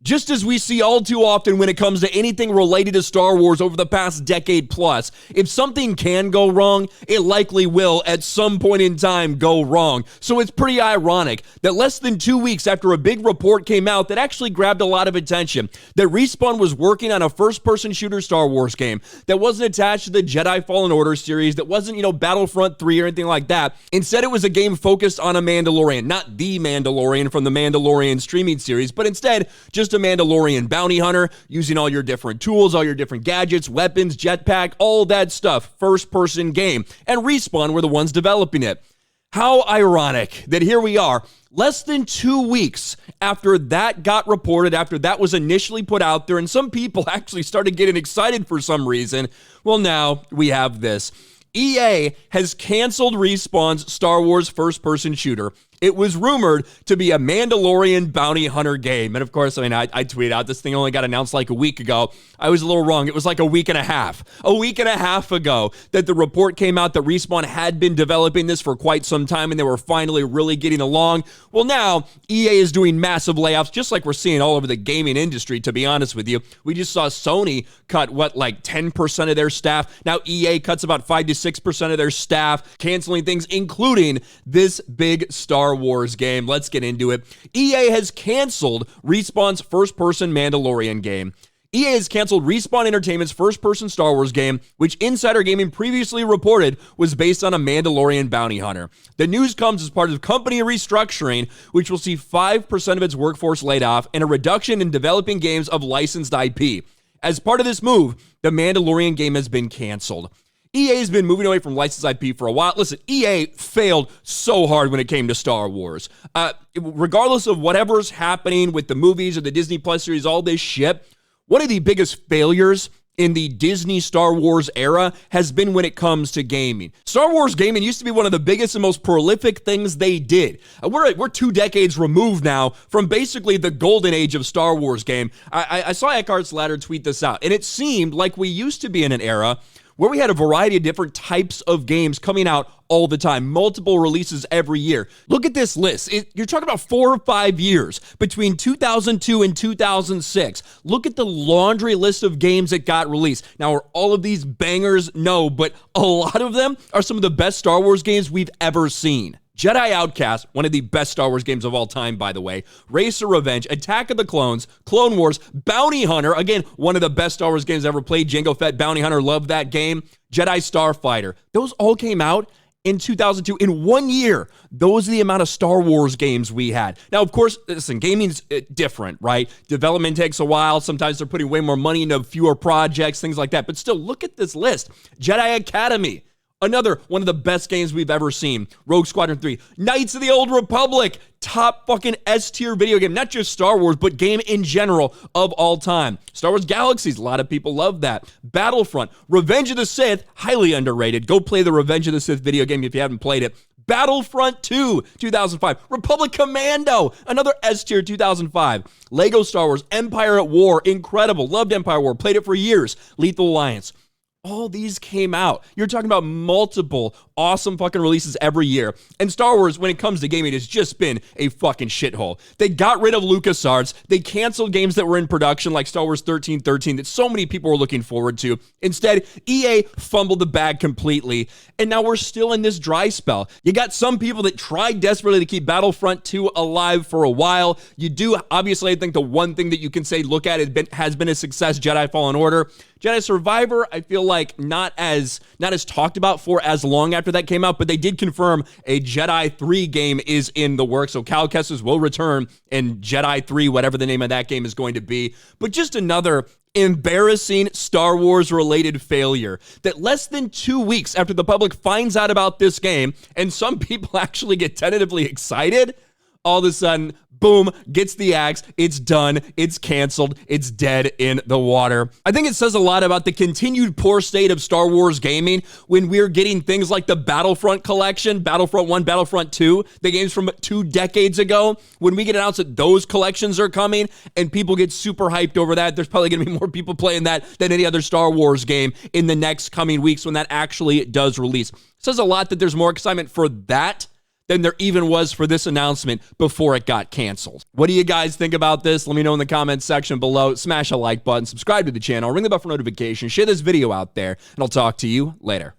Just as we see all too often when it comes to anything related to Star Wars over the past decade plus, if something can go wrong, it likely will at some point in time go wrong. So it's pretty ironic that less than 2 weeks after a big report came out that actually grabbed a lot of attention, that Respawn was working on a first-person shooter Star Wars game that wasn't attached to the Jedi Fallen Order series, that wasn't, Battlefront 3 or anything like that. Instead, it was a game focused on a Mandalorian, not the Mandalorian from the Mandalorian streaming series, but instead, just a Mandalorian bounty hunter using all your different tools, all your different gadgets, weapons, jetpack, all that stuff. First-person game. And Respawn were the ones developing it. How ironic that here we are, less than 2 weeks after that got reported, after that was initially put out there, and some people actually started getting excited for some reason. Well, now we have this. EA has canceled Respawn's Star Wars first-person shooter. It was rumored to be a Mandalorian bounty hunter game. And of course, I tweeted out, this thing only got announced like a week ago. I was a little wrong. It was like a week and a half ago that the report came out that Respawn had been developing this for quite some time and they were finally really getting along. Well, now EA is doing massive layoffs, just like we're seeing all over the gaming industry, to be honest with you. We just saw Sony cut, 10% of their staff. Now EA cuts about 5 to 6% of their staff, canceling things, including this big Star Wars game. Let's get into it. EA has canceled Respawn's first-person Mandalorian game. EA has canceled Respawn Entertainment's first-person Star Wars game, which Insider Gaming previously reported was based on a Mandalorian bounty hunter. The news comes as part of company restructuring, which will see 5% of its workforce laid off and a reduction in developing games of licensed IP. As part of this move, the Mandalorian game has been canceled. EA has been moving away from licensed IP for a while. Listen, EA failed so hard when it came to Star Wars. Regardless of whatever's happening with the movies or the Disney Plus series, all this shit, one of the biggest failures in the Disney Star Wars era has been when it comes to gaming. Star Wars gaming used to be one of the biggest and most prolific things they did. We're 2 decades removed now from basically the golden age of Star Wars game. I saw Eckhart's Ladder tweet this out, and it seemed like we used to be in an era where we had a variety of different types of games coming out all the time, multiple releases every year. Look at this list. You're talking about 4 or 5 years between 2002 and 2006. Look at the laundry list of games that got released. Now, are all of these bangers? No, but a lot of them are some of the best Star Wars games we've ever seen. Jedi Outcast, one of the best Star Wars games of all time, by the way. Race of Revenge, Attack of the Clones, Clone Wars, Bounty Hunter, again, one of the best Star Wars games ever played. Jango Fett, Bounty Hunter, love that game. Jedi Starfighter. Those all came out in 2002. In 1 year, those are the amount of Star Wars games we had. Now, of course, listen, gaming's different, right? Development takes a while. Sometimes they're putting way more money into fewer projects, things like that. But still, look at this list. Jedi Academy. Another one of the best games we've ever seen. Rogue Squadron 3. Knights of the Old Republic. Top fucking S-tier video game. Not just Star Wars, but game in general of all time. Star Wars Galaxies. A lot of people love that. Battlefront. Revenge of the Sith. Highly underrated. Go play the Revenge of the Sith video game if you haven't played it. Battlefront 2, 2005. Republic Commando, another S-tier, 2005. Lego Star Wars, Empire at War, incredible. Loved Empire at War, played it for years. Lethal Alliance. All these came out. You're talking about multiple awesome fucking releases every year. And Star Wars, when it comes to gaming, has just been a fucking shithole. They got rid of LucasArts. They canceled games that were in production like Star Wars 1313 that so many people were looking forward to. Instead, EA fumbled the bag completely. And now we're still in this dry spell. You got some people that tried desperately to keep Battlefront 2 alive for a while. You do, obviously, I think the one thing that you can say, look at it, has been a success, Jedi Fallen Order. Jedi Survivor, I feel like not as talked about for as long after that came out, but they did confirm a Jedi 3 game is in the works, so Cal Kestis will return in Jedi 3, whatever the name of that game is going to be. But just another embarrassing Star Wars-related failure that less than 2 weeks after the public finds out about this game, and some people actually get tentatively excited, all of a sudden, boom, gets the axe, it's done, it's canceled, it's dead in the water. I think it says a lot about the continued poor state of Star Wars gaming when we're getting things like the Battlefront collection, Battlefront 1, Battlefront 2, the games from 2 decades ago. When we get announced that those collections are coming and people get super hyped over that, there's probably going to be more people playing that than any other Star Wars game in the next coming weeks when that actually does release. It says a lot that there's more excitement for that than there even was for this announcement before it got canceled. What do you guys think about this? Let me know in the comments section below. Smash a like button, subscribe to the channel, ring the bell for notifications, share this video out there, and I'll talk to you later.